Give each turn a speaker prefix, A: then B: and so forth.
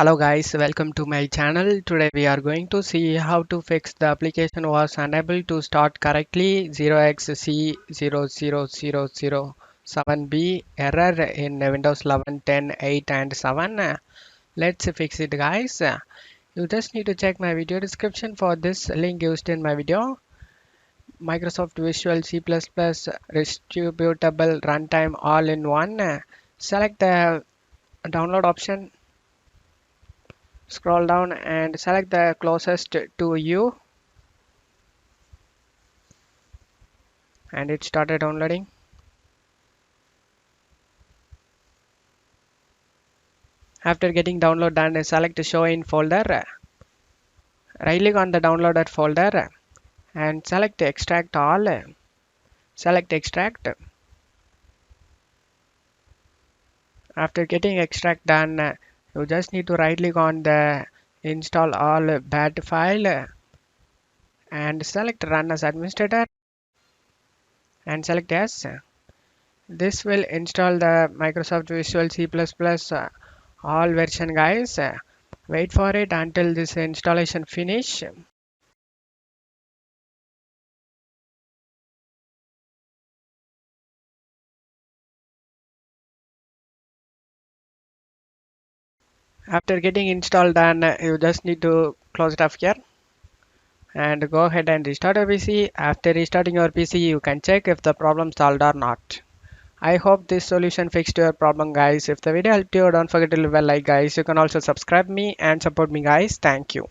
A: Hello guys, welcome to my channel. Today we are going to see how to fix the application was unable to start correctly 0xc000007b error in Windows 11, 10, 8 and 7. Let's fix it guys. You just need to check my video description for this link used in my video. Microsoft Visual C++ Redistributable Runtime all in one. Select the download option. Scroll down and select the closest to you, and it started downloading. After getting download done, select show in folder. Right click on the downloaded folder and select extract all. Select extract. After getting extract done, you just need to right click on the install all bad file and select run as administrator and select yes. This will install the Microsoft Visual C++ all version guys. Wait for it until this installation finish. After getting installed done, you just need to close it off here and go ahead and restart your PC. After restarting your PC, you can check if the problem solved or not. I hope this solution fixed your problem guys. If the video helped you, don't forget to leave a like guys. You can also subscribe me and support me guys. Thank you.